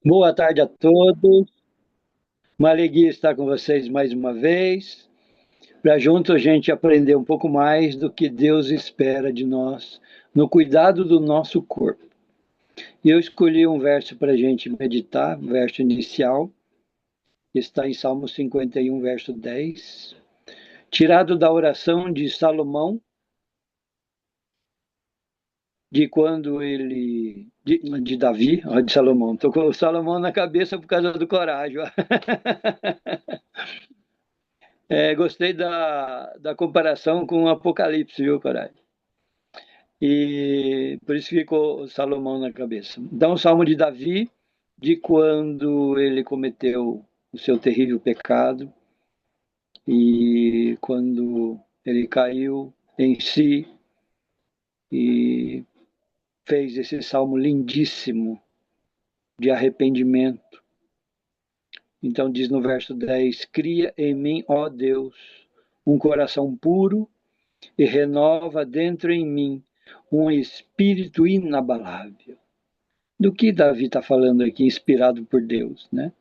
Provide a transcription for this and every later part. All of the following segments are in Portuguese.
Boa tarde a todos. Uma alegria estar com vocês mais uma vez, para junto a gente aprender um pouco mais do que Deus espera de nós no cuidado do nosso corpo. E eu escolhi um verso para a gente meditar, um verso inicial, que está em Salmo 51, verso 10, tirado da oração de Salomão, de quando ele. De Davi, ó, de Salomão. Estou com o Salomão na cabeça por causa do coragem. Ó. Gostei da comparação com o Apocalipse, viu, Coragem? E por isso ficou Salomão na cabeça. Então, o Salmo de Davi, de quando ele cometeu o seu terrível pecado e quando ele caiu em si e fez esse salmo lindíssimo de arrependimento. Então, diz no verso 10: Cria em mim, ó Deus, um coração puro e renova dentro em mim um espírito inabalável. Do que Davi está falando aqui, inspirado por Deus, né?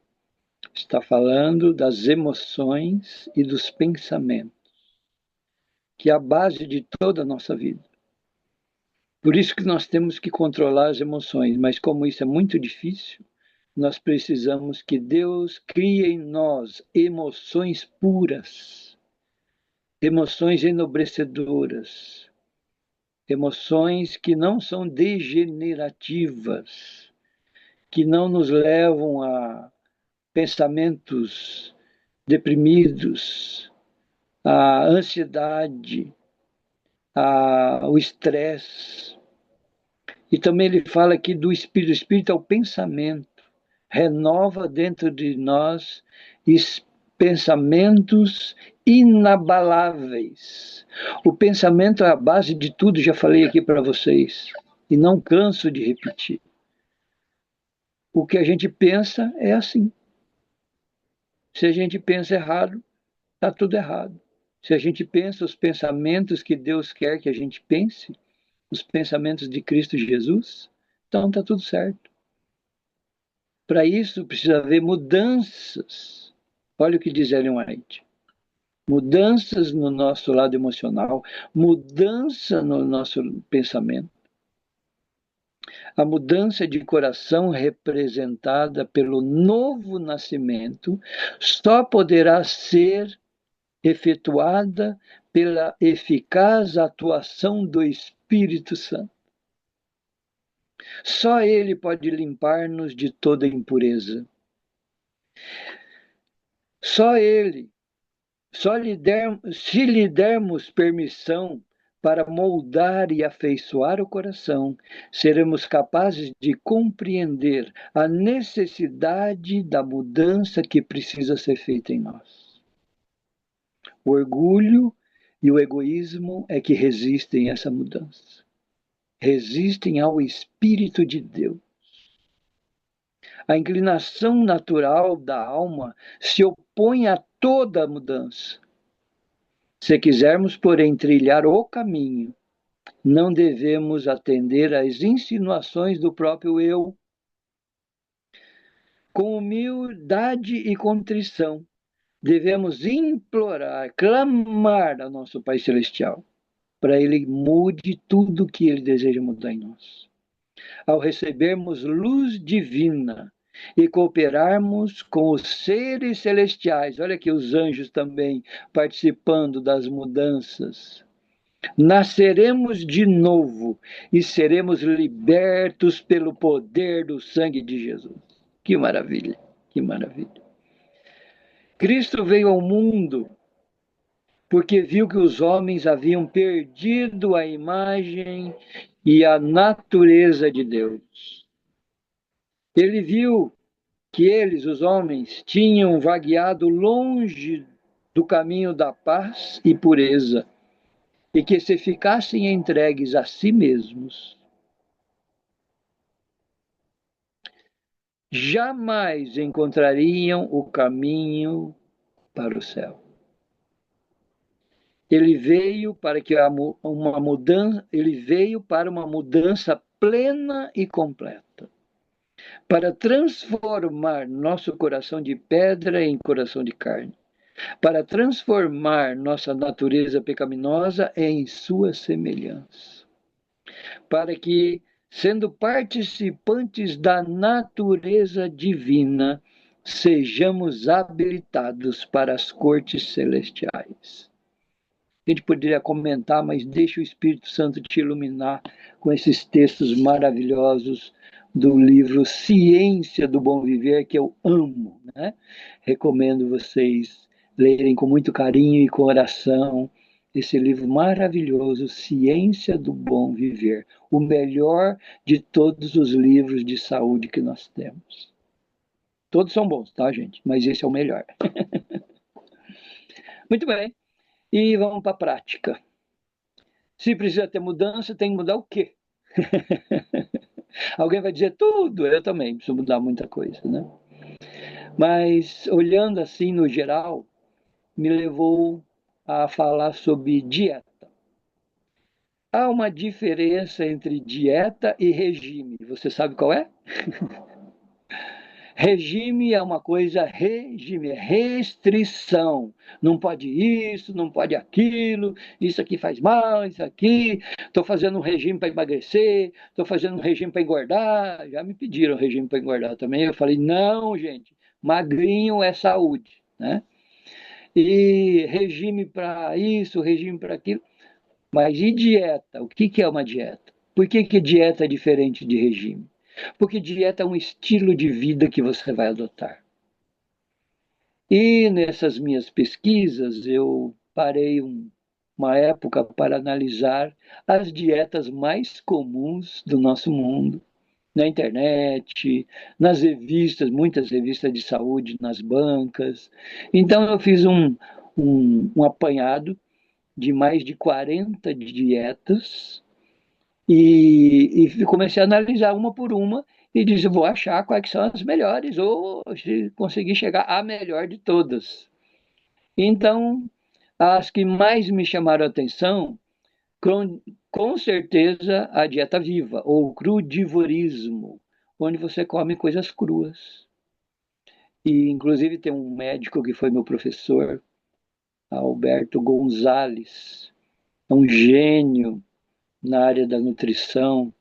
Está falando das emoções e dos pensamentos, que é a base de toda a nossa vida. Por isso que nós temos que controlar as emoções, mas como isso é muito difícil, nós precisamos que Deus crie em nós emoções puras, emoções enobrecedoras, emoções que não são degenerativas, que não nos levam a pensamentos deprimidos, a ansiedade, o estresse. E também ele fala aqui do Espírito. O Espírito é o pensamento. Renova dentro de nós pensamentos inabaláveis. O pensamento é a base de tudo, já falei aqui para vocês. E não canso de repetir. O que a gente pensa é assim. Se a gente pensa errado, está tudo errado. Se a gente pensa os pensamentos que Deus quer que a gente pense, os pensamentos de Cristo Jesus, então está tudo certo. Para isso precisa haver mudanças. Olha o que diz Ellen White. Mudanças no nosso lado emocional, mudança no nosso pensamento. A mudança de coração representada pelo novo nascimento só poderá ser efetuada pela eficaz atuação do Espírito Santo. Só Ele pode limpar-nos de toda impureza. Só Ele. Se lhe dermos permissão para moldar e afeiçoar o coração, seremos capazes de compreender a necessidade da mudança que precisa ser feita em nós. O orgulho e o egoísmo é que resistem a essa mudança. Resistem ao Espírito de Deus. A inclinação natural da alma se opõe a toda mudança. Se quisermos, porém, trilhar o caminho, não devemos atender às insinuações do próprio eu. Com humildade e contrição, devemos implorar, clamar ao nosso Pai Celestial, para Ele mude tudo o que Ele deseja mudar em nós. Ao recebermos luz divina e cooperarmos com os seres celestiais, olha aqui os anjos também participando das mudanças, nasceremos de novo e seremos libertos pelo poder do sangue de Jesus. Que maravilha, que maravilha. Cristo veio ao mundo porque viu que os homens haviam perdido a imagem e a natureza de Deus. Ele viu que eles, os homens, tinham vagueado longe do caminho da paz e pureza, e que se ficassem entregues a si mesmos, jamais encontrariam o caminho para o céu. Ele veio para que ele veio para uma mudança plena e completa. para transformar nosso coração de pedra em coração de carne, para transformar nossa natureza pecaminosa em sua semelhança, para que, sendo participantes da natureza divina, sejamos habilitados para as cortes celestiais. A gente poderia comentar, mas deixa o Espírito Santo te iluminar com esses textos maravilhosos do livro Ciência do Bom Viver, que eu amo, né? Recomendo vocês lerem com muito carinho e coração esse livro maravilhoso, Ciência do Bom Viver, o melhor de todos os livros de saúde que nós temos. Todos são bons, tá, gente? Mas esse é o melhor. Muito bem. E vamos para a prática. Se precisa ter mudança, tem que mudar o quê? Alguém vai dizer tudo, eu também preciso mudar muita coisa, né? Mas olhando assim no geral, me levou a falar sobre dieta. Há uma diferença entre dieta e regime. Você sabe qual é? Regime é uma coisa, regime é restrição. Não pode isso, não pode aquilo, isso aqui faz mal, isso aqui. Estou fazendo um regime para emagrecer, estou fazendo um regime para engordar. Já me pediram regime para engordar também. Eu falei, não, gente, magrinho é saúde, né? E regime para isso, regime para aquilo. Mas e dieta? O que é uma dieta? Por que dieta é diferente de regime? Porque dieta é um estilo de vida que você vai adotar. E nessas minhas pesquisas, eu parei uma época para analisar as dietas mais comuns do nosso mundo, na internet, nas revistas, muitas revistas de saúde, nas bancas. Então, eu fiz um apanhado de mais de 40 dietas e comecei a analisar uma por uma e disse, vou achar quais são as melhores, ou se conseguir chegar à melhor de todas. Então, as que mais me chamaram a atenção, com certeza, a dieta viva, ou crudivorismo, onde você come coisas cruas. E, inclusive, tem um médico que foi meu professor, Alberto Gonzalez, é um gênio na área da nutrição,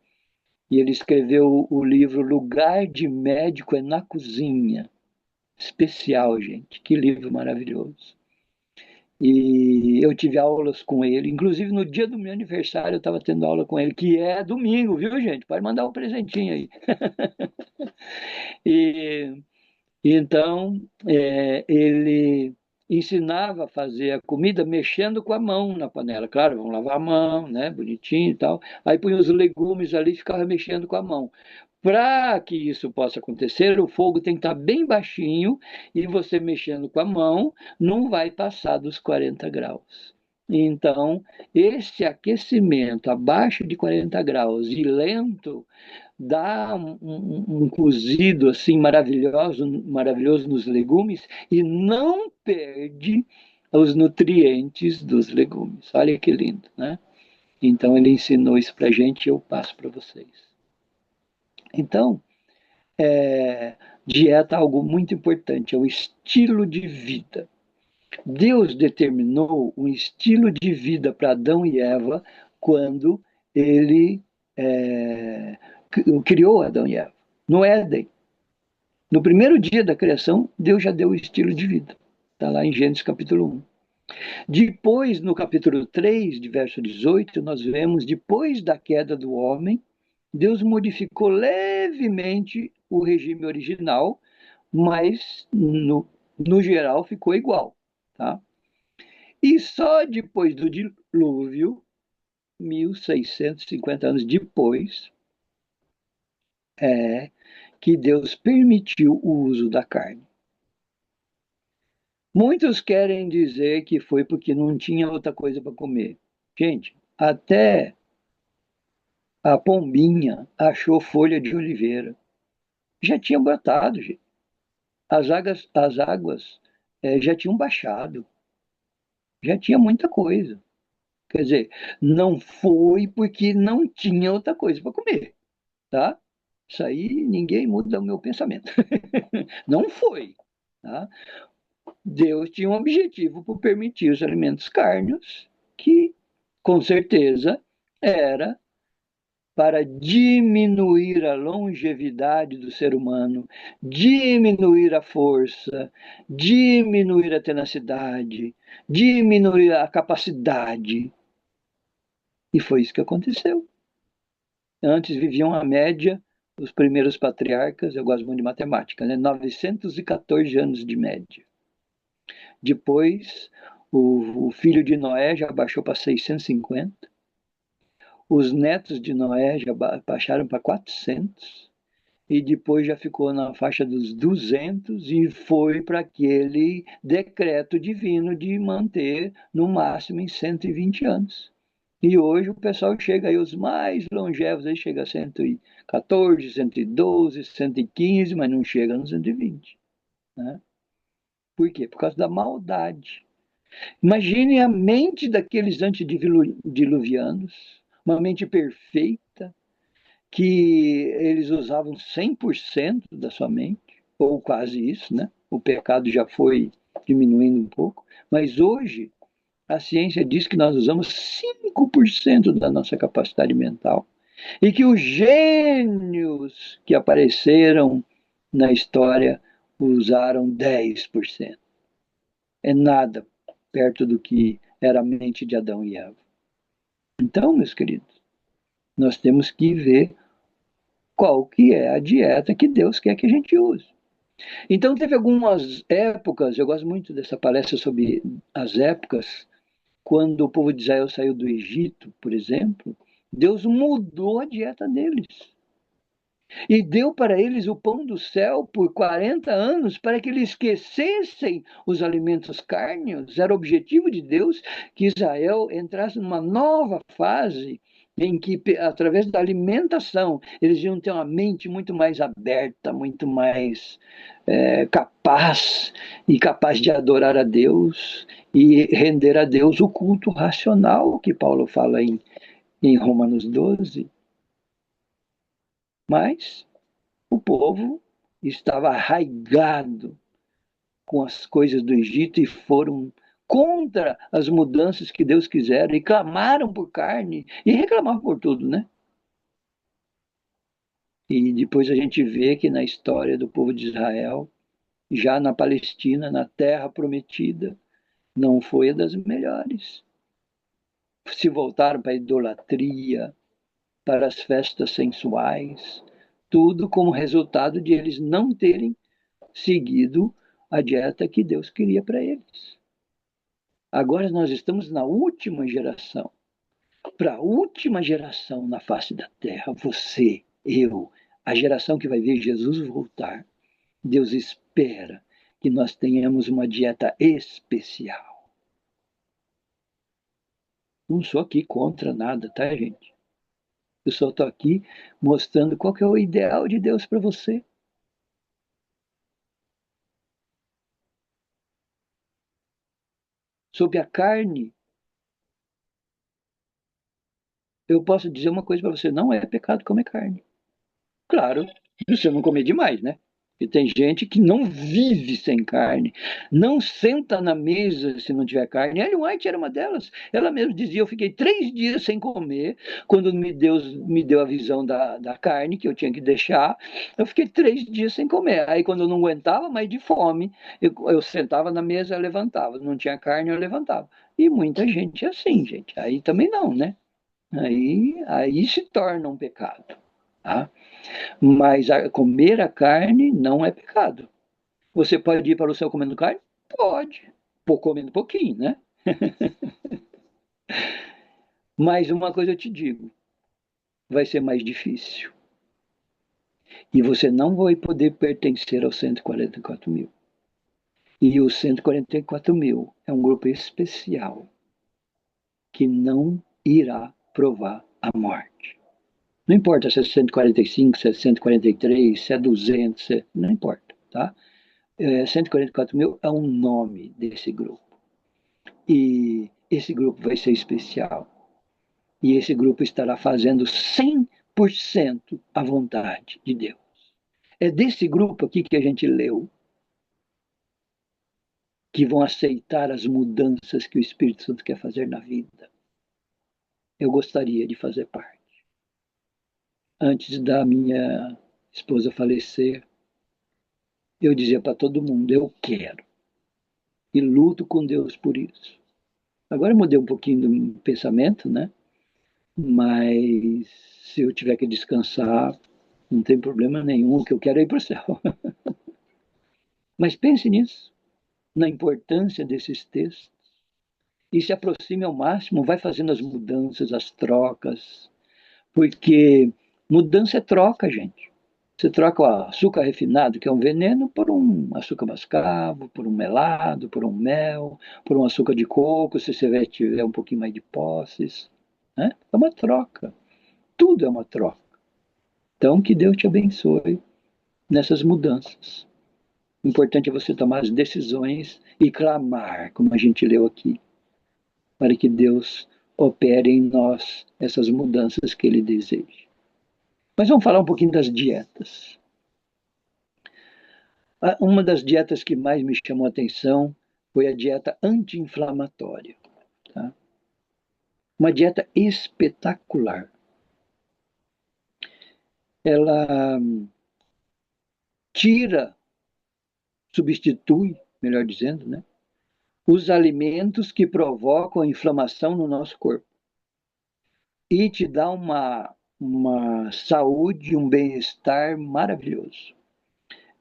e ele escreveu o livro Lugar de Médico é na Cozinha. Especial, gente, que livro maravilhoso. E eu tive aulas com ele, inclusive no dia do meu aniversário eu estava tendo aula com ele, que é domingo, viu, gente? Pode mandar um presentinho aí. E então ele ensinava a fazer a comida mexendo com a mão na panela. Claro, vamos lavar a mão, né? Bonitinho e tal. Aí põe os legumes ali e ficava mexendo com a mão. Para que isso possa acontecer, o fogo tem que estar bem baixinho e você mexendo com a mão não vai passar dos 40 graus. Então, esse aquecimento abaixo de 40 graus e lento dá um cozido assim maravilhoso, maravilhoso nos legumes e não perde os nutrientes dos legumes. Olha que lindo, né? Então, ele ensinou isso para a gente e eu passo para vocês. Então, dieta é algo muito importante, é o estilo de vida. Deus determinou um estilo de vida para Adão e Eva quando ele criou Adão e Eva, no Éden. No primeiro dia da criação, Deus já deu o estilo de vida. Está lá em Gênesis capítulo 1. Depois, no capítulo 3, de verso 18, nós vemos, depois da queda do homem, Deus modificou levemente o regime original, mas no geral ficou igual. Tá? E só depois do dilúvio, 1650 anos depois, é que Deus permitiu o uso da carne. Muitos querem dizer que foi porque não tinha outra coisa para comer. Gente, até a pombinha achou folha de oliveira. Já tinha brotado, gente. As águas já tinham baixado. Já tinha muita coisa. Quer dizer, não foi porque não tinha outra coisa para comer, tá? Isso aí ninguém muda o meu pensamento. Não foi. Tá? Deus tinha um objetivo por permitir os alimentos cárneos, que com certeza era para diminuir a longevidade do ser humano, diminuir a força, diminuir a tenacidade, diminuir a capacidade. E foi isso que aconteceu. Antes viviam a média, os primeiros patriarcas, eu gosto muito de matemática, né? 914 anos de média. Depois, o filho de Noé já baixou para 650. Os netos de Noé já baixaram para 400. E depois já ficou na faixa dos 200 e foi para aquele decreto divino de manter no máximo em 120 anos. E hoje o pessoal chega aí, os mais longevos aí chega a 114, 112, 115, mas não chega nos 120. Né? Por quê? Por causa da maldade. Imagine a mente daqueles antediluvianos, uma mente perfeita, que eles usavam 100% da sua mente, ou quase isso, né? O pecado já foi diminuindo um pouco, mas hoje a ciência diz que nós usamos 5% da nossa capacidade mental e que os gênios que apareceram na história usaram 10%. É nada perto do que era a mente de Adão e Eva. Então, meus queridos, nós temos que ver qual que é a dieta que Deus quer que a gente use. Então, teve algumas épocas, eu gosto muito dessa palestra sobre as épocas, quando o povo de Israel saiu do Egito, por exemplo, Deus mudou a dieta deles. E deu para eles o pão do céu por 40 anos para que eles esquecessem os alimentos cárneos. Era o objetivo de Deus que Israel entrasse numa nova fase em que, através da alimentação, eles iam ter uma mente muito mais aberta, muito mais capaz, e capaz de adorar a Deus e render a Deus o culto racional que Paulo fala em Romanos 12. Mas o povo estava arraigado com as coisas do Egito e foram contra as mudanças que Deus quisera e clamaram por carne e reclamavam por tudo, né? E depois a gente vê que na história do povo de Israel, já na Palestina, na terra prometida, não foi a das melhores. Se voltaram para a idolatria, para as festas sensuais, tudo como resultado de eles não terem seguido a dieta que Deus queria para eles. Agora nós estamos na última geração. Para a última geração na face da terra, você, eu, a geração que vai ver Jesus voltar, Deus espera que nós tenhamos uma dieta especial. Não sou aqui contra nada, tá, gente? Eu só estou aqui mostrando qual que é o ideal de Deus para você. Sobre a carne, eu posso dizer uma coisa para você: não é pecado comer carne. Claro, se você não comer demais, né? E tem gente que não vive sem carne, não senta na mesa se não tiver carne. Ellen White era uma delas. Ela mesma dizia: eu fiquei 3 dias sem comer, quando Deus me deu a visão da carne, que eu tinha que deixar. Eu fiquei 3 dias sem comer. Aí, quando eu não aguentava mais de fome, eu sentava na mesa e levantava. Não tinha carne, eu levantava. E muita gente é assim, gente. Aí também não, né? Aí se torna um pecado. Tá? Mas comer a carne não é pecado. Você pode ir para o céu comendo carne? Pode. Comendo pouquinho, né? Mas uma coisa eu te digo: vai ser mais difícil. E você não vai poder pertencer aos 144 mil. E os 144 mil é um grupo especial que não irá provar a morte. Não importa se é 145, se é 143, se é 200, não importa, tá? 144 mil é um nome desse grupo. E esse grupo vai ser especial. E esse grupo estará fazendo 100% 100% a vontade de Deus. É desse grupo aqui que a gente leu, que vão aceitar as mudanças que o Espírito Santo quer fazer na vida. Eu gostaria de fazer parte. Antes da minha esposa falecer, eu dizia para todo mundo, eu quero. E luto com Deus por isso. Agora eu mudei um pouquinho do pensamento, né? Mas se eu tiver que descansar, não tem problema nenhum, o que eu quero é ir para o céu. Mas pense nisso, na importância desses textos, e se aproxime ao máximo, vai fazendo as mudanças, as trocas, porque mudança é troca, gente. Você troca o açúcar refinado, que é um veneno, por um açúcar mascavo, por um melado, por um mel, por um açúcar de coco, se você tiver um pouquinho mais de posses. Né? É uma troca. Tudo é uma troca. Então, que Deus te abençoe nessas mudanças. O importante é você tomar as decisões e clamar, como a gente leu aqui, para que Deus opere em nós essas mudanças que Ele deseja. Mas vamos falar um pouquinho das dietas. Uma das dietas que mais me chamou a atenção foi a dieta anti-inflamatória. Tá? Uma dieta espetacular. Ela tira, substitui, melhor dizendo, né, os alimentos que provocam inflamação no nosso corpo. E te dá uma saúde, um bem-estar maravilhoso.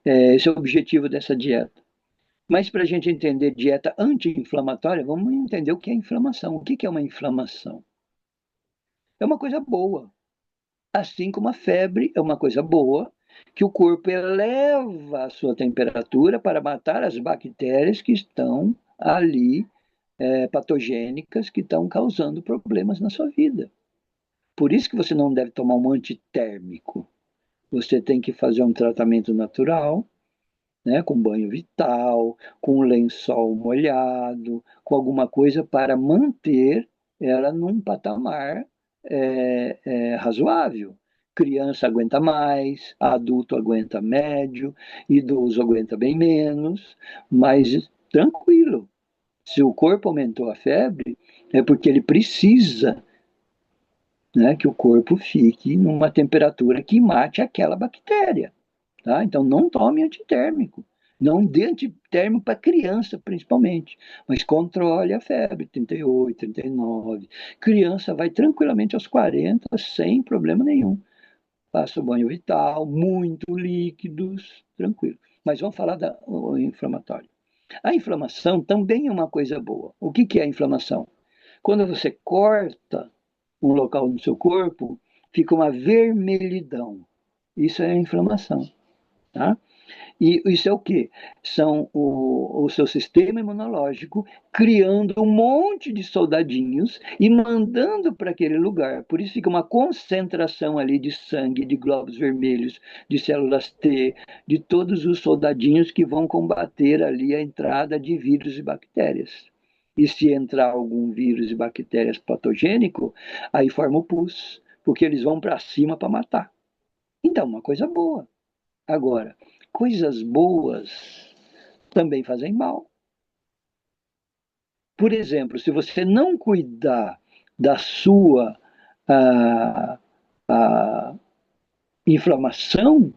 Esse é o objetivo dessa dieta. Mas para a gente entender dieta anti-inflamatória, vamos entender o que é inflamação. O que é uma inflamação? É uma coisa boa. Assim como a febre é uma coisa boa, que o corpo eleva a sua temperatura para matar as bactérias que estão ali, patogênicas, que estão causando problemas na sua vida. Por isso que você não deve tomar um antitérmico. Você tem que fazer um tratamento natural, né, com banho vital, com um lençol molhado, com alguma coisa para manter ela num patamar razoável. Criança aguenta mais, adulto aguenta médio, idoso aguenta bem menos, mas tranquilo. Se o corpo aumentou a febre, é porque ele precisa, né, que o corpo fique numa temperatura que mate aquela bactéria. Tá? Então, não tome antitérmico. Não dê antitérmico para criança, principalmente. Mas controle a febre, 38, 39. Criança vai tranquilamente aos 40, sem problema nenhum. Passa o banho vital, muito líquidos, tranquilo. Mas vamos falar da inflamatória. A inflamação também é uma coisa boa. O que é a inflamação? Quando você corta um local do seu corpo, fica uma vermelhidão. Isso é a inflamação. Tá? E isso é o quê? São o seu sistema imunológico criando um monte de soldadinhos e mandando para aquele lugar. Por isso fica uma concentração ali de sangue, de glóbulos vermelhos, de células T, de todos os soldadinhos que vão combater ali a entrada de vírus e bactérias. E se entrar algum vírus e bactérias patogênico, aí forma o pus, porque eles vão para cima para matar. Então, uma coisa boa. Agora, coisas boas também fazem mal. Por exemplo, se você não cuidar da sua a, a inflamação,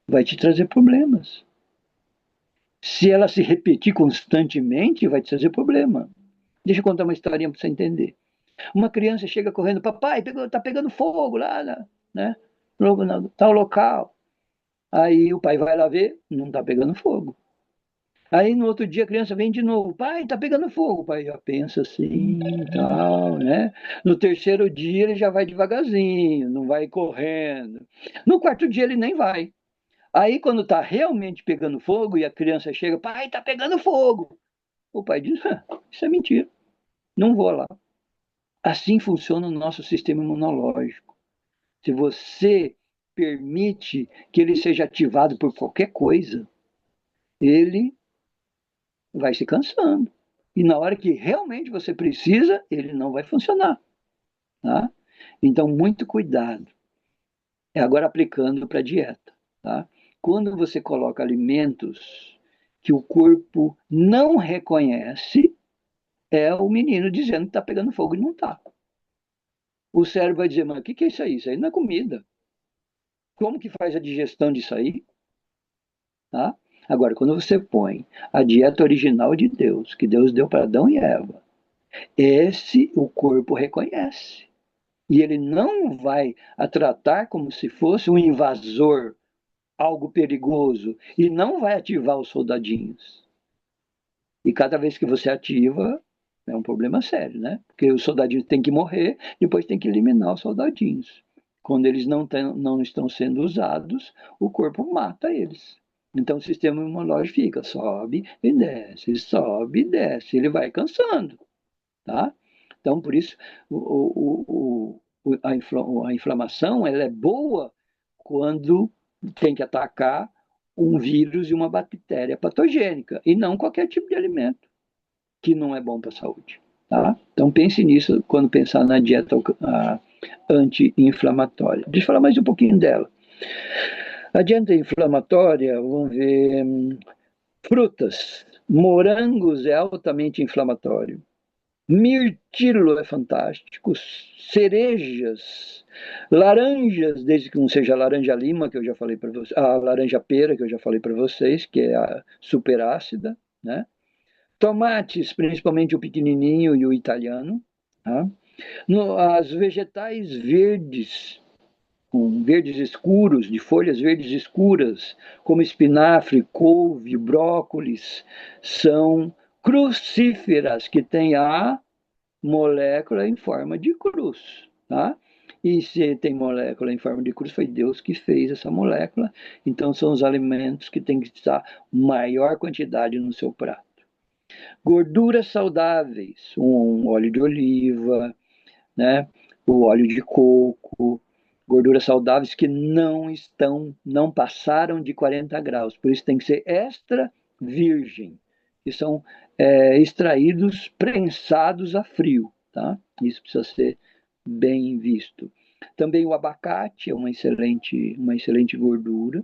vai te trazer problemas. Se ela se repetir constantemente, vai te trazer problema. Deixa eu contar uma historinha para você entender. Uma criança chega correndo, papai, está pegando fogo lá, né? No tal local. Aí o pai vai lá ver, não está pegando fogo. Aí no outro dia a criança vem de novo, pai, tá pegando fogo. O pai já pensa assim, tal, né? No terceiro dia ele já vai devagarzinho, não vai correndo. No quarto dia ele nem vai. Aí quando tá realmente pegando fogo e a criança chega, pai, tá pegando fogo. O pai diz, isso é mentira, não vou lá. Assim funciona o nosso sistema imunológico. Se você permite que ele seja ativado por qualquer coisa, ele vai se cansando. E na hora que realmente você precisa, ele não vai funcionar. Tá? Então, muito cuidado. Agora aplicando para a dieta, tá? Quando você coloca alimentos que o corpo não reconhece, é o menino dizendo que está pegando fogo e não está. O cérebro vai dizer, mas o que é isso aí? Isso aí não é comida. Como que faz a digestão disso aí? Tá? Agora, quando você põe a dieta original de Deus, que Deus deu para Adão e Eva, esse o corpo reconhece. E ele não vai a tratar como se fosse um invasor, algo perigoso, e não vai ativar os soldadinhos. E cada vez que você ativa, é um problema sério, né? Porque os soldadinhos têm que morrer, depois tem que eliminar os soldadinhos. Quando eles não estão sendo usados, o corpo mata eles. Então o sistema imunológico fica, sobe e desce, ele vai cansando, tá? Então por isso a inflamação ela é boa quando tem que atacar um vírus e uma bactéria patogênica, e não qualquer tipo de alimento que não é bom para a saúde. Tá? Então pense nisso quando pensar na dieta anti-inflamatória. Deixa eu falar mais um pouquinho dela. A dieta inflamatória, vamos ver, frutas. Morangos é altamente inflamatório. Mirtilo é fantástico. Cerejas. Laranjas, desde que não seja laranja lima, que eu já falei para vocês, a laranja pera, que eu já falei para vocês, que é a super ácida, né? Tomates, principalmente o pequenininho e o italiano. Tá? As vegetais verdes, com verdes escuros, de folhas verdes escuras, como espinafre, couve, brócolis, são crucíferas, que têm a molécula em forma de cruz. Tá? E se tem molécula em forma de cruz, foi Deus que fez essa molécula. Então, são os alimentos que têm que estar maior quantidade no seu prato. Gorduras saudáveis, um óleo de oliva, né? O óleo de coco, gorduras saudáveis que não passaram de 40 graus, por isso tem que ser extra virgem, que são extraídos prensados a frio, tá? Isso precisa ser bem visto. Também o abacate é uma excelente gordura.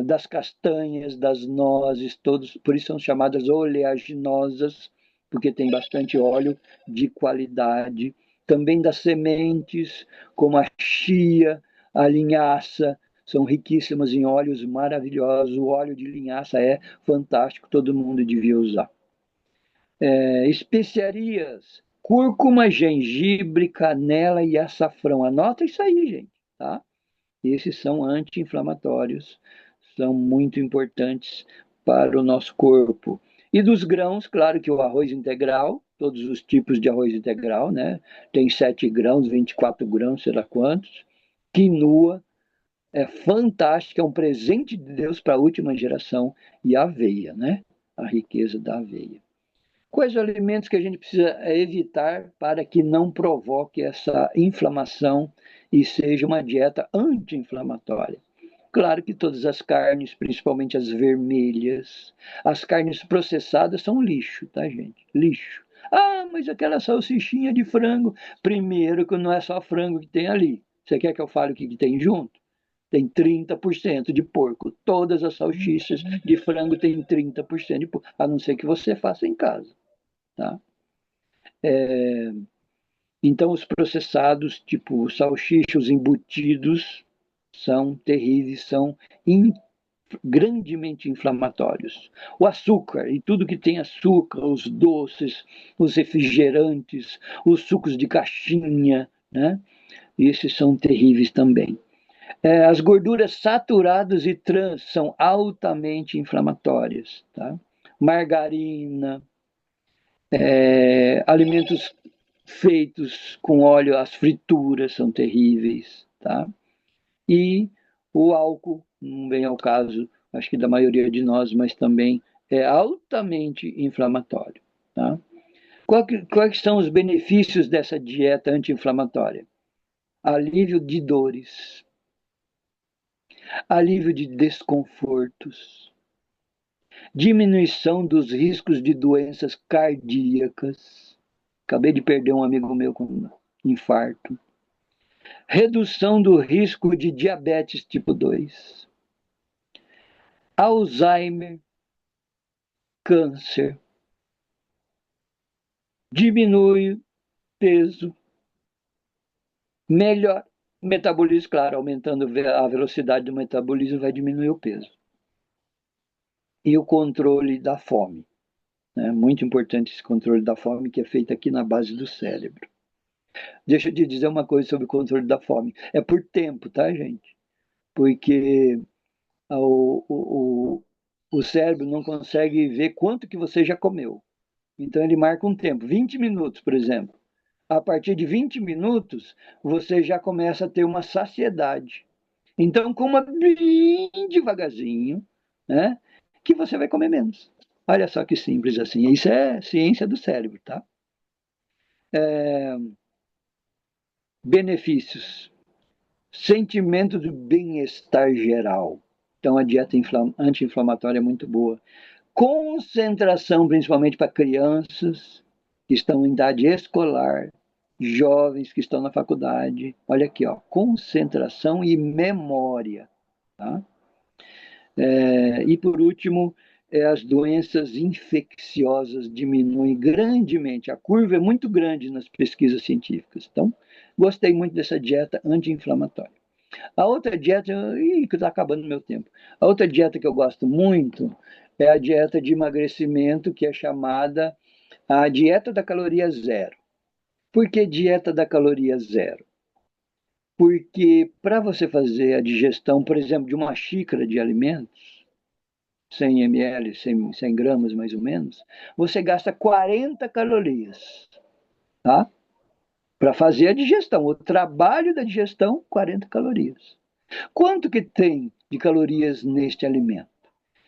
Das castanhas, das nozes, todos, por isso são chamadas oleaginosas, porque tem bastante óleo de qualidade. Também das sementes, como a chia, a linhaça, são riquíssimas em óleos maravilhosos. O óleo de linhaça é fantástico, todo mundo devia usar. Especiarias, cúrcuma, gengibre, canela e açafrão. Anota isso aí, gente, tá? Esses são anti-inflamatórios, são muito importantes para o nosso corpo. E dos grãos, claro que o arroz integral, todos os tipos de arroz integral, né? Tem 7 grãos, 24 grãos, sei lá quantos. Quinoa é fantástica, é um presente de Deus para a última geração. E a aveia, né? A riqueza da aveia. Quais os alimentos que a gente precisa evitar para que não provoque essa inflamação e seja uma dieta anti-inflamatória? Claro que todas as carnes, principalmente as vermelhas, as carnes processadas são lixo, tá, gente? Lixo. Ah, mas aquela salsichinha de frango. Primeiro que não é só frango que tem ali. Você quer que eu fale o que tem junto? Tem 30% de porco. Todas as salsichas de frango têm 30% de porco, a não ser que você faça em casa. Tá? Então, os processados, tipo salsichos embutidos, são terríveis, são grandemente inflamatórios. O açúcar e tudo que tem açúcar, os doces, os refrigerantes, os sucos de caixinha, né? Esses são terríveis também. As gorduras saturadas e trans são altamente inflamatórias. Tá? Margarina, alimentos feitos com óleo, as frituras são terríveis, tá? E o álcool, não vem ao caso, acho que da maioria de nós, mas também é altamente inflamatório, tá? Quais são os benefícios dessa dieta anti-inflamatória? Alívio de dores, alívio de desconfortos, diminuição dos riscos de doenças cardíacas. Acabei de perder um amigo meu com infarto, redução do risco de diabetes tipo 2, Alzheimer, câncer, diminui peso, melhor metabolismo, claro, aumentando a velocidade do metabolismo vai diminuir o peso. E o controle da fome. É muito importante esse controle da fome, que é feito aqui na base do cérebro. Deixa eu te dizer uma coisa sobre o controle da fome. É por tempo, tá, gente? Porque o cérebro não consegue ver quanto que você já comeu. Então ele marca um tempo, 20 minutos, por exemplo. A partir de 20 minutos, você já começa a ter uma saciedade. Então, coma bem devagarzinho, né? Que você vai comer menos. Olha só que simples assim. Isso é ciência do cérebro, tá? É, benefícios. Sentimento de bem-estar geral. Então, a dieta anti-inflamatória é muito boa. Concentração, principalmente para crianças que estão em idade escolar, jovens que estão na faculdade. Olha aqui, ó, concentração e memória. Tá? E por último, as doenças infecciosas diminuem grandemente. A curva é muito grande nas pesquisas científicas. Então, gostei muito dessa dieta anti-inflamatória. A outra dieta, que está acabando o meu tempo. A outra dieta que eu gosto muito é a dieta de emagrecimento, que é chamada a dieta da caloria zero. Por que dieta da caloria zero? Porque para você fazer a digestão, por exemplo, de uma xícara de alimentos, 100 ml, 100 gramas mais ou menos, você gasta 40 calorias, tá? Para fazer a digestão, o trabalho da digestão, 40 calorias. Quanto que tem de calorias neste alimento?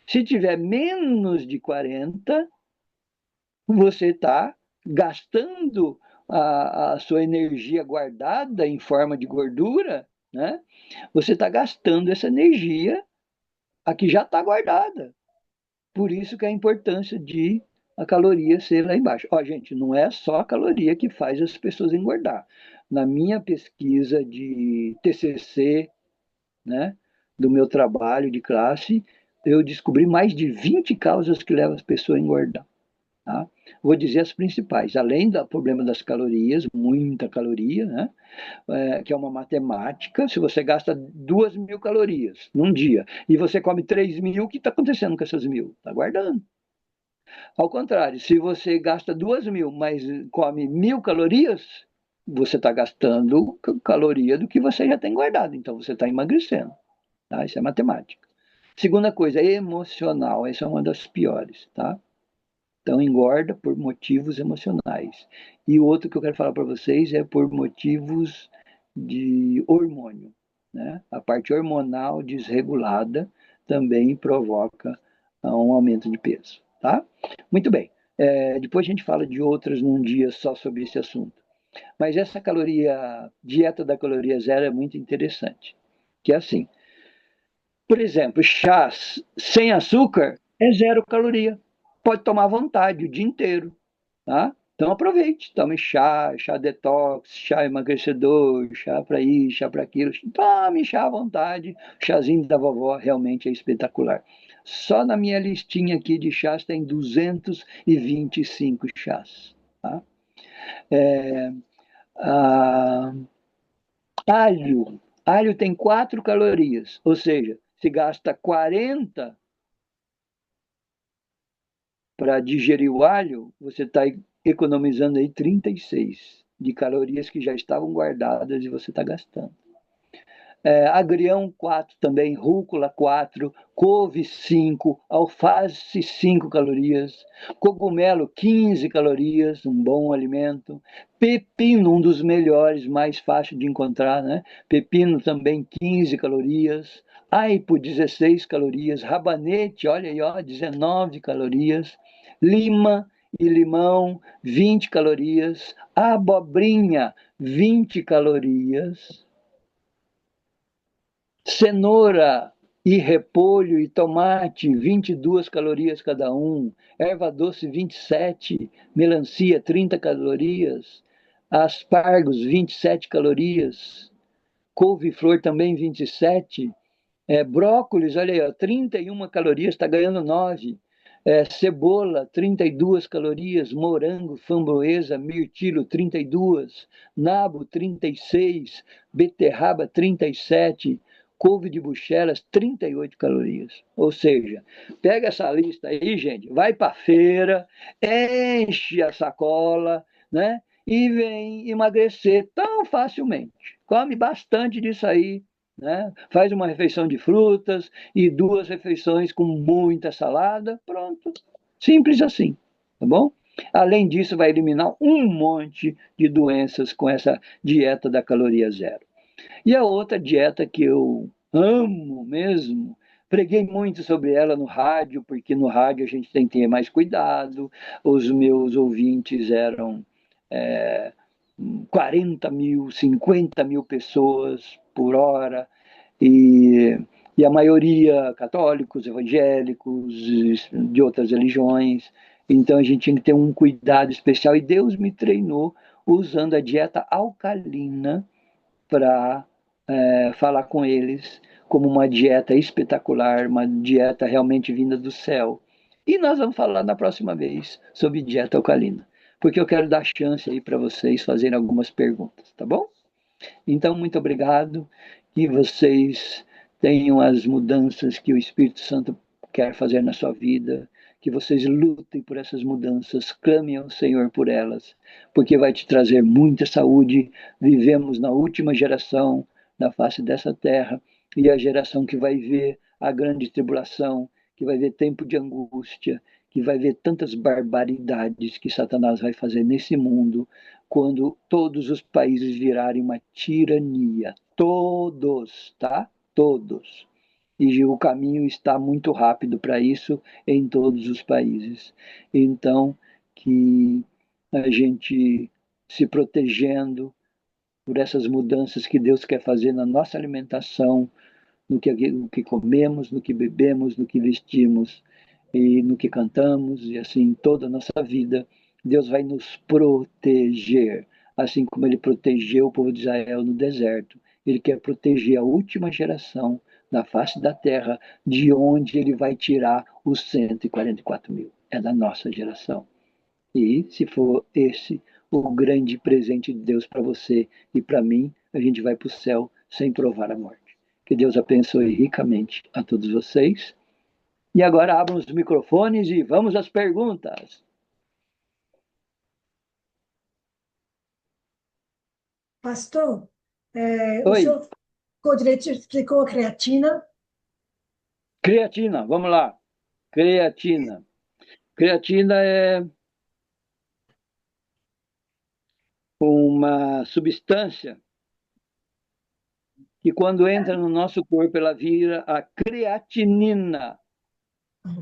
Se tiver menos de 40, você está gastando a sua energia guardada em forma de gordura, né? Você está gastando essa energia a que já está guardada. Por isso que a importância de a caloria ser lá embaixo. Ó, gente, não é só a caloria que faz as pessoas engordar. Na minha pesquisa de TCC, né, do meu trabalho de classe, eu descobri mais de 20 causas que levam as pessoas a engordar. Tá? Vou dizer as principais, além do problema das calorias, muita caloria, né? Que é uma matemática. Se você gasta 2.000 calorias num dia e você come 3.000, o que está acontecendo com essas 1.000? Está guardando. Ao contrário, se você gasta 2.000, mas come 1.000 calorias, você está gastando caloria do que você já tem guardado, então você está emagrecendo. Tá? Isso é matemática. Segunda coisa, emocional. Essa é uma das piores, tá? Então, engorda por motivos emocionais. E o outro que eu quero falar para vocês é por motivos de hormônio. Né? A parte hormonal desregulada também provoca um aumento de peso. Tá? Muito bem. Depois a gente fala de outras num dia só sobre esse assunto. Mas essa dieta da caloria zero é muito interessante. Que é assim, por exemplo, chás sem açúcar é zero caloria. Pode tomar à vontade o dia inteiro, tá? Então aproveite, tome chá, chá detox, chá emagrecedor, chá para isso, chá para aquilo. Tome chá à vontade. O chazinho da vovó realmente é espetacular. Só na minha listinha aqui de chás tem 225 chás. Tá? É, a, alho. Alho tem 4 calorias, ou seja, se gasta 40 para digerir o alho, você está economizando aí 36 de calorias que já estavam guardadas e você está gastando. Agrião 4 também, rúcula 4, couve 5, alface 5 calorias, cogumelo 15 calorias, um bom alimento, pepino, um dos melhores, mais fácil de encontrar, né? Pepino também 15 calorias, aipo 16 calorias, rabanete, olha aí, ó, 19 calorias, lima e limão 20 calorias, abobrinha 20 calorias, cenoura e repolho e tomate, 22 calorias cada um. Erva doce, 27. Melancia, 30 calorias. aspargos 27 calorias, couve-flor também 27, brócolis, olha aí, ó, 31 calorias, está ganhando 9. Cebola, 32 calorias, morango, framboesa, mirtilo, 32, nabo, 36, beterraba, 37, couve de Bruxelas, 38 calorias. Ou seja, pega essa lista aí, gente, vai para a feira, enche a sacola, né? E vem emagrecer tão facilmente. Come bastante disso aí, né? Faz uma refeição de frutas e duas refeições com muita salada, pronto. Simples assim, tá bom? Além disso, vai eliminar um monte de doenças com essa dieta da caloria zero. E a outra dieta que eu amo mesmo, preguei muito sobre ela no rádio, porque no rádio a gente tem que ter mais cuidado. Os meus ouvintes eram é, 40 mil, 50 mil pessoas por hora, e, e a maioria católicos, evangélicos, de outras religiões. Então a gente tinha que ter um cuidado especial, e Deus me treinou usando a dieta alcalina para falar com eles como uma dieta espetacular, uma dieta realmente vinda do céu. E nós vamos falar na próxima vez sobre dieta alcalina, porque eu quero dar chance aí para vocês fazerem algumas perguntas, tá bom? Então, muito obrigado, que vocês tenham as mudanças que o Espírito Santo quer fazer na sua vida, que vocês lutem por essas mudanças, clamem ao Senhor por elas, porque vai te trazer muita saúde. Vivemos na última geração na face dessa terra, e a geração que vai ver a grande tribulação, que vai ver tempo de angústia, que vai ver tantas barbaridades que Satanás vai fazer nesse mundo, quando todos os países virarem uma tirania. Todos, tá? Todos. E o caminho está muito rápido para isso em todos os países. Então, que a gente se protegendo por essas mudanças que Deus quer fazer na nossa alimentação, no que comemos, no que bebemos, no que vestimos e no que cantamos, e assim toda a nossa vida, Deus vai nos proteger, assim como ele protegeu o povo de Israel no deserto. Ele quer proteger a última geração na face da terra, de onde ele vai tirar os 144 mil. É da nossa geração. E se for esse o grande presente de Deus para você e para mim, a gente vai para o céu sem provar a morte. Que Deus abençoe ricamente a todos vocês. E agora abram os microfones e vamos às perguntas. Pastor, o Oi, senhor ficou direito, explicou a creatina. creatina, vamos lá. Creatina. Creatina é uma substância que, quando entra no nosso corpo, ela vira a creatinina.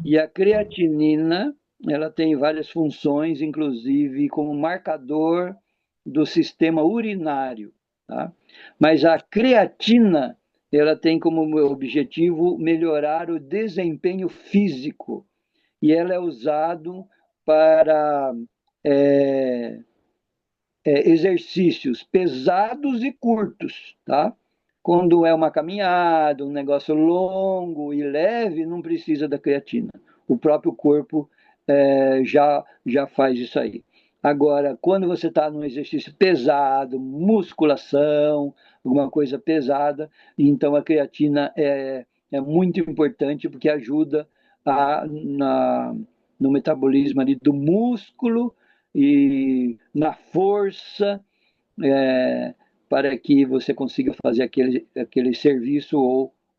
E a creatinina, ela tem várias funções, inclusive como marcador do sistema urinário, tá? Mas a creatina, ela tem como objetivo melhorar o desempenho físico, e ela é usado para é, exercícios pesados e curtos, tá? Quando é uma caminhada, um negócio longo e leve, não precisa da creatina. O próprio corpo já faz isso aí. Agora, quando você está num exercício pesado, musculação, alguma coisa pesada, então a creatina é muito importante, porque ajuda no metabolismo ali do músculo e na força, é, para que você consiga fazer aquele serviço,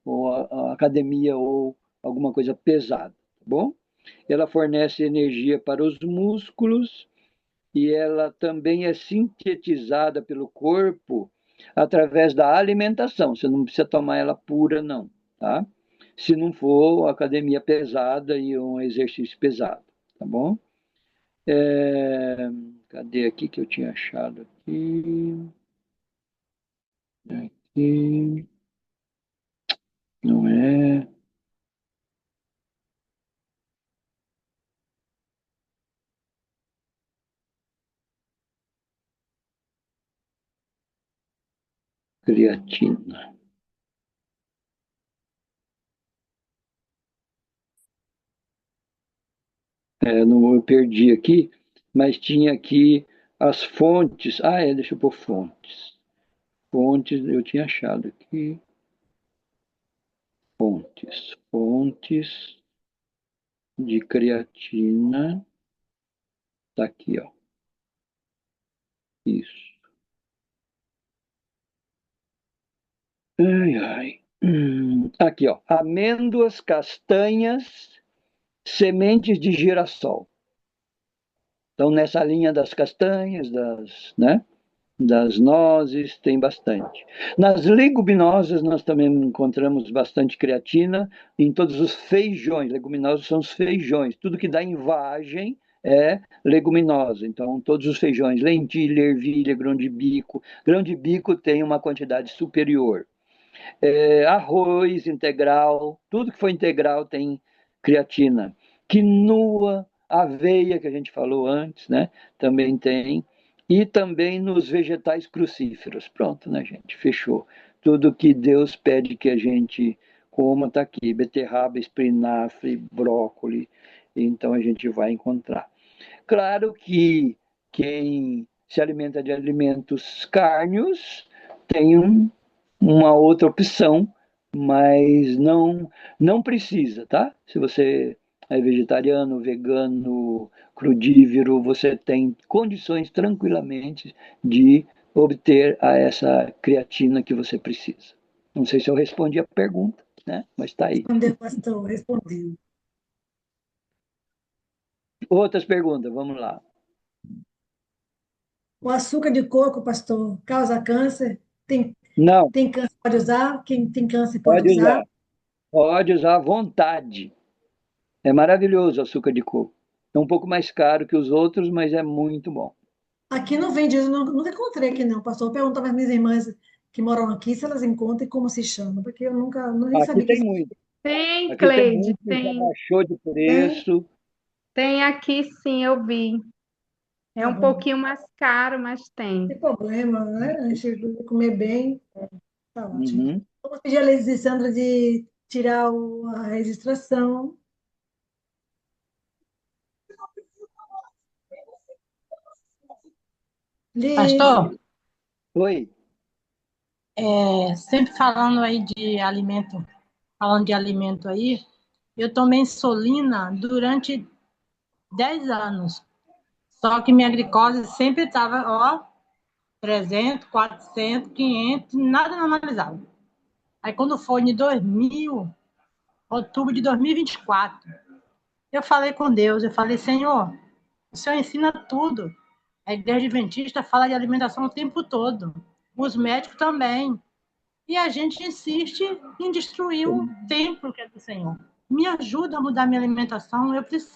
ou a academia, ou alguma coisa pesada, tá bom? Ela fornece energia para os músculos, e ela também é sintetizada pelo corpo através da alimentação. Você não precisa tomar ela pura, não, tá? Se não for academia pesada e um exercício pesado, tá bom? É, cadê aqui que eu tinha achado aqui? Aqui, não é. creatina. Não, eu perdi aqui, mas tinha aqui as fontes. Deixa eu pôr fontes. Fontes, eu tinha achado aqui. Fontes de creatina. Tá aqui, ó. Isso. Ai, ai. Aqui, ó. Amêndoas, castanhas, sementes de girassol. Então, nessa linha das castanhas, né? Das nozes, tem bastante. Nas leguminosas, nós também encontramos bastante creatina em todos os feijões. Leguminosas são os feijões. Tudo que dá em vagem é leguminosa. Então, todos os feijões, lentilha, ervilha, grão de bico. Grão de bico tem uma quantidade superior. Arroz integral, tudo que for integral tem creatina. Quinoa, aveia, que a gente falou antes, né? Também tem. E também nos vegetais crucíferos. Pronto, né, gente? Fechou. Tudo que Deus pede que a gente coma está aqui. Beterraba, espinafre, brócolis. Então a gente vai encontrar. Claro que quem se alimenta de alimentos cárneos tem uma outra opção, mas não precisa, tá? Se você é vegetariano, vegano, crudívoro, você tem condições tranquilamente de obter essa creatina que você precisa. Não sei se eu respondi a pergunta, né? Mas está aí. Respondeu, pastor, respondeu. Outras perguntas, vamos lá. O açúcar de coco, pastor, causa câncer? Não, Tem câncer, pode usar? Quem tem câncer pode pode usar? usar. Pode usar à vontade. É maravilhoso o açúcar de coco. É um pouco mais caro que os outros, mas é muito bom. Aqui não vende, eu nunca encontrei aqui não, pastor. Eu perguntava às minhas irmãs que moram aqui se elas encontram e como se chama, porque eu nunca, nem Aqui sabia que tem existia. muito. Tem, Aqui tem Cleide, muito, já tem. baixou de Tem? preço. Tem aqui sim, eu vi. É Tá um bom. pouquinho mais caro, mas tem. Não tem problema, né? A gente comer bem, tá ótimo. Uhum. Vamos pedir a Letícia Sandra de tirar a registração. Liz, Pastor, Oi. sempre falando de alimento aí, eu tomei insulina durante 10 anos. Só que minha glicose sempre estava, 300, 400, 500, nada normalizado. Aí quando foi em 2000, outubro de 2024, eu falei com Deus, eu falei, Senhor, o Senhor ensina tudo. A igreja adventista fala de alimentação o tempo todo. Os médicos também. E a gente insiste em destruir o templo que é do Senhor. Me ajuda a mudar minha alimentação, eu preciso.